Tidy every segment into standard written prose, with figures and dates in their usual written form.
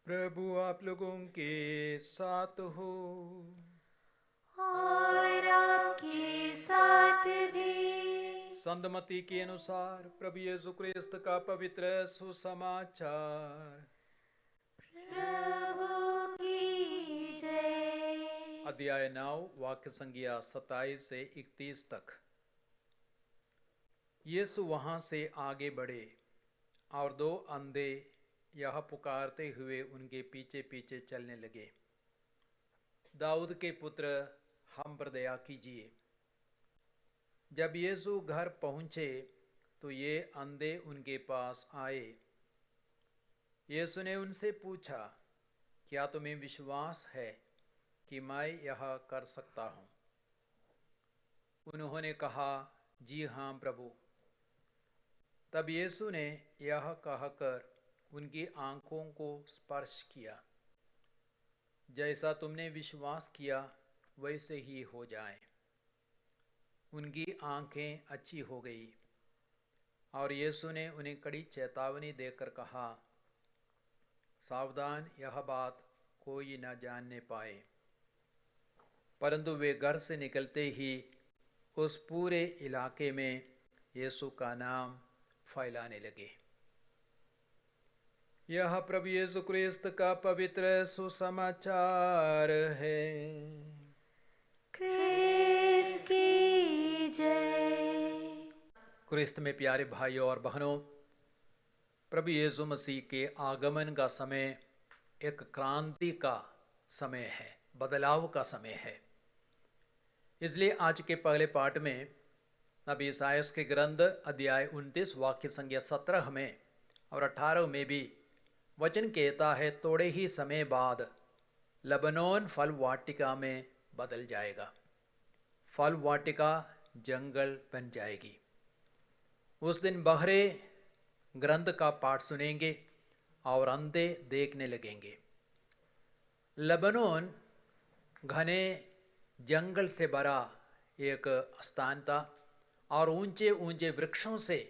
प्रभु आप लोगों के साथ हो। और आपके साथ भी। संत मत्ती के अनुसार प्रभु यीशु क्रिस्त का पवित्र सुसमाचार। प्रभु की जय। अध्याय 9 वाक्य संज्ञा 27 से 31 तक। यीशु वहां से आगे बढ़े और दो अंधे यह पुकारते हुए उनके पीछे पीछे चलने लगे, दाऊद के पुत्र हम पर दया कीजिए। जब यीशु घर पहुंचे तो ये अंधे उनके पास आए। यीशु ने उनसे पूछा, क्या तुम्हें विश्वास है कि मैं यह कर सकता हूँ? उन्होंने कहा, जी हाँ प्रभु। तब यीशु ने यह कहकर उनकी आंखों को स्पर्श किया, जैसा तुमने विश्वास किया वैसे ही हो जाए। उनकी आंखें अच्छी हो गई और यीशु ने उन्हें कड़ी चेतावनी देकर कहा, सावधान, यह बात कोई न जानने पाए। परंतु वे घर से निकलते ही उस पूरे इलाके में यीशु का नाम फैलाने लगे। यह प्रभु यीशु क्रिस्त का पवित्र सुसमाचार है। क्रिस्त की जय। क्रिस्त में प्यारे भाइयों और बहनों, प्रभु यीशु मसीह के आगमन का समय एक क्रांति का समय है, बदलाव का समय है। इसलिए आज के पहले पाठ में नबी ईसायास के ग्रंथ अध्याय 29 वाक्य संख्या 17 में और 18 में भी वचन कहता है, थोड़े ही समय बाद लबनोन फल वाटिका में बदल जाएगा। फल वाटिका जंगल बन जाएगी। उस दिन बहरे ग्रंथ का पाठ सुनेंगे और अंधे देखने लगेंगे। लबनोन घने जंगल से भरा एक स्थान था और ऊंचे ऊंचे वृक्षों से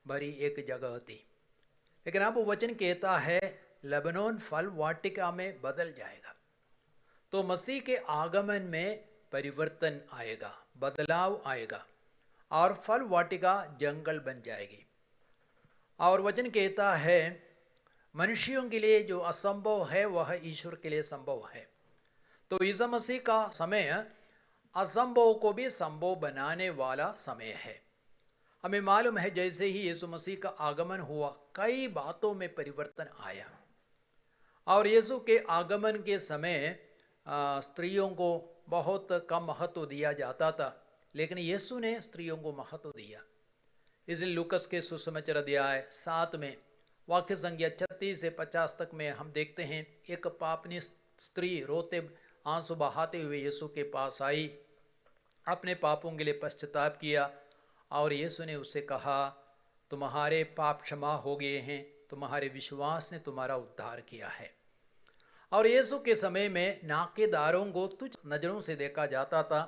भरी एक जगह थी। लेकिन अब वचन कहता है लबनोन फल वाटिका में बदल जाएगा। तो मसीह के आगमन में परिवर्तन आएगा, बदलाव आएगा और फल वाटिका जंगल बन जाएगी। और वचन कहता है मनुष्यों के लिए जो असंभव है वह ईश्वर के लिए संभव है। तो ईसा मसीह का समय असंभव को भी संभव बनाने वाला समय है। हमें मालूम है जैसे ही यीशु मसीह का आगमन हुआ कई बातों में परिवर्तन आया। और यीशु के आगमन के समय स्त्रियों को बहुत कम महत्व दिया जाता था, लेकिन यीशु ने स्त्रियों को महत्व दिया। इसलिए लूकस के सुसमाचार अध्याय 7 में वाक्य संख्या 36 से 50 तक में हम देखते हैं, एक पापनी स्त्री रोते आंसू बहाते हुए यीशु के पास आई, अपने पापों के लिए पश्चाताप किया और यीशु ने उससे कहा, तुम्हारे पाप क्षमा हो गए हैं, तुम्हारे विश्वास ने तुम्हारा उद्धार किया है। और यीशु के समय में नाकेदारों को तुच्छ नजरों से देखा जाता था,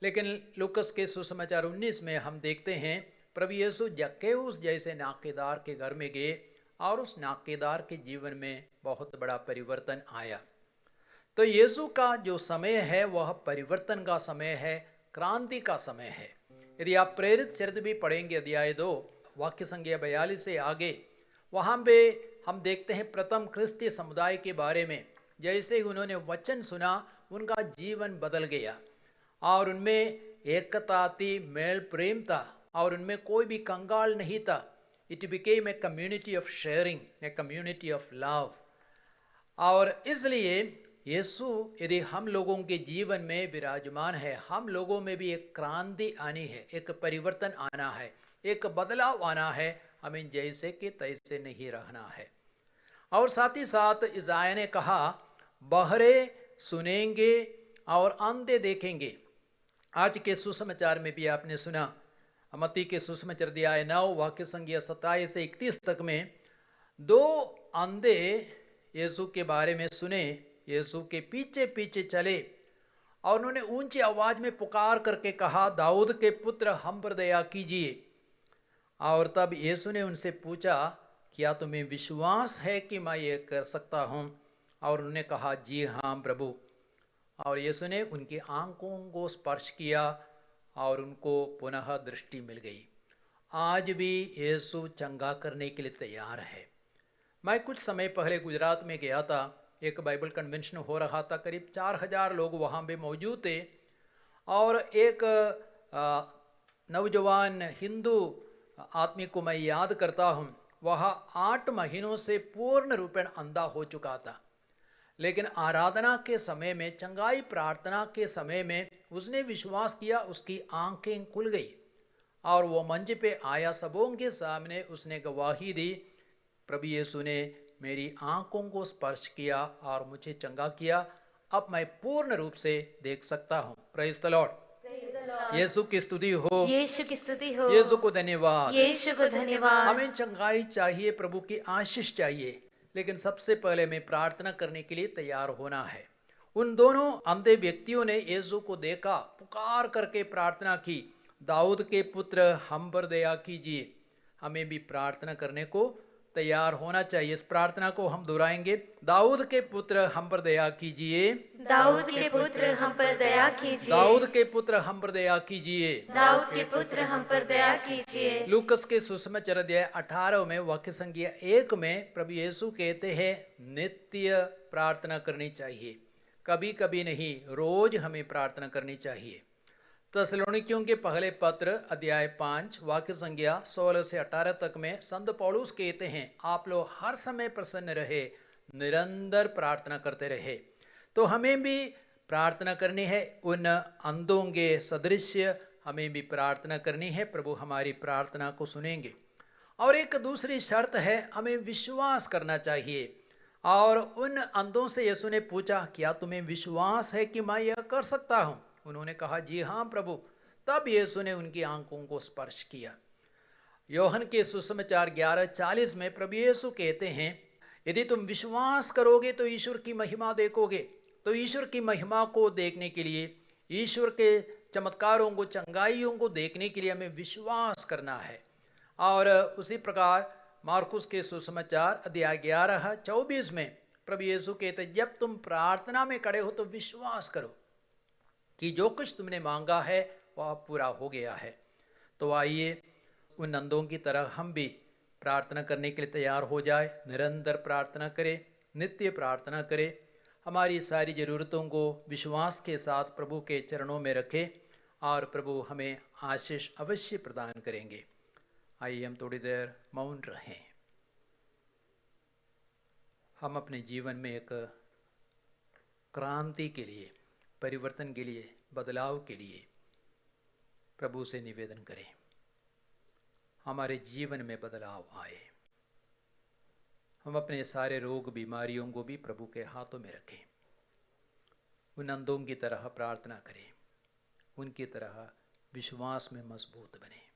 लेकिन लूकस के सुसमाचार 19 में हम देखते हैं प्रभु यीशु जक्केऊस जैसे नाकेदार के घर में गए और उस नाकेदार के जीवन में बहुत बड़ा परिवर्तन आया। तो यीशु का जो समय है वह परिवर्तन का समय है, क्रांति का समय है। यदि आप प्रेरित चरित्र भी पढ़ेंगे अध्याय 2 वाक्य संख्या 42 से आगे, वहाँ पे हम देखते हैं प्रथम ख्रिस्तीय समुदाय के बारे में। जैसे ही उन्होंने वचन सुना उनका जीवन बदल गया और उनमें एकता थी, मेल प्रेम था और उनमें कोई भी कंगाल नहीं था। It became a community of sharing, a community of love. और इसलिए यीशु यदि हम लोगों के जीवन में विराजमान है, हम लोगों में भी एक क्रांति आनी है, एक परिवर्तन आना है, एक बदलाव आना है। हमें जैसे कि तैसे नहीं रहना है। और साथ ही साथ इसाया ने कहा, बहरे सुनेंगे और अंधे देखेंगे। आज के सुसमाचार में भी आपने सुना, मत्ती के सुसमाचार अध्याय 9 वाक्य संख्या 27 से 31 तक में दो अंधे यीशु के बारे में सुने, यीशु के पीछे पीछे चले और उन्होंने ऊंची आवाज में पुकार करके कहा, दाऊद के पुत्र हम पर दया कीजिए। और तब यीशु ने उनसे पूछा, क्या तुम्हें विश्वास है कि मैं ये कर सकता हूँ? और उन्होंने कहा जी हाँ प्रभु। और यीशु ने उनकी आंखों को स्पर्श किया और उनको पुनः दृष्टि मिल गई। आज भी यीशु चंगा करने के लिए तैयार है। मैं कुछ समय पहले गुजरात में गया था, एक बाइबल कन्वेंशन हो रहा था, करीब 4000 लोग वहाँ पे मौजूद थे। और एक नौजवान हिंदू आदमी को मैं याद करता हूँ, वह 8 महीनों से पूर्ण रूपेण अंधा हो चुका था, लेकिन आराधना के समय में, चंगाई प्रार्थना के समय में उसने विश्वास किया, उसकी आंखें खुल गई और वो मंच पे आया। सबों के सामने उसने गवाही दी, प्रभु यीशु ने मेरी आंखों को स्पर्श किया और मुझे चंगा किया, अब मैं पूर्ण रूप से देख सकता हूँ। Praise the Lord. यीशु की स्तुति हो, यीशु की स्तुति हो, यीशु को धन्यवाद। यीशु को धन्यवाद। हमें चंगाई चाहिए, प्रभु की आशीष चाहिए, लेकिन सबसे पहले हमें प्रार्थना करने के लिए तैयार होना है। उन दोनों अंधे व्यक्तियों ने यीशु को देखा, पुकार करके प्रार्थना की, दाऊद के पुत्र हम पर दया कीजिए। हमें भी प्रार्थना करने को तैयार होना चाहिए। इस प्रार्थना को हम दोहराएंगे, दाऊद के पुत्र हम पर दया कीजिए, दाऊद के पुत्र हम पर दया कीजिए, दाऊद के पुत्र हम पर दया कीजिए, दाऊद के पुत्र हम पर दया कीजिए। लूकस के सुसमाचार अध्याय 18 में वाक्य संख्या 1 में प्रभु यीशु कहते हैं नित्य प्रार्थना करनी चाहिए, कभी कभी नहीं, रोज हमें प्रार्थना करनी चाहिए। तस्सलुनीकियों के पहले पत्र अध्याय 5 वाक्य संख्या 16 से 18 तक में संत पौलुस कहते हैं आप लोग हर समय प्रसन्न रहे, निरंतर प्रार्थना करते रहे। तो हमें भी प्रार्थना करनी है, उन अंधों के सदृश्य हमें भी प्रार्थना करनी है। प्रभु हमारी प्रार्थना को सुनेंगे। और एक दूसरी शर्त है, हमें विश्वास करना चाहिए। और उन अंधों से यीशु ने पूछा क्या तुम्हें विश्वास है कि मैं यह कर सकता हूँ? उन्होंने कहा जी हाँ प्रभु। तब यीशु ने उनकी आंखों को स्पर्श किया। योहन के सुसमाचार 11:40 में प्रभु यीशु कहते हैं यदि तुम विश्वास करोगे तो ईश्वर की महिमा देखोगे। तो ईश्वर की महिमा को देखने के लिए, ईश्वर के चमत्कारों को, चंगाइयों को देखने के लिए हमें विश्वास करना है। और उसी प्रकार मार्कुस के सुसमाचार अध्याय 11:24 में प्रभु यीशु कहते जब तुम प्रार्थना में खड़े हो तो विश्वास करो कि जो कुछ तुमने मांगा है वह पूरा हो गया है। तो आइए उन अंधों की तरह हम भी प्रार्थना करने के लिए तैयार हो जाए, निरंतर प्रार्थना करें, नित्य प्रार्थना करें, हमारी सारी ज़रूरतों को विश्वास के साथ प्रभु के चरणों में रखें और प्रभु हमें आशीष अवश्य प्रदान करेंगे। आइए हम थोड़ी देर मौन रहें। हम अपने जीवन में एक क्रांति के लिए, परिवर्तन के लिए, बदलाव के लिए प्रभु से निवेदन करें, हमारे जीवन में बदलाव आए। हम अपने सारे रोग बीमारियों को भी प्रभु के हाथों में रखें, उन अंधों की तरह प्रार्थना करें, उनकी तरह विश्वास में मजबूत बने।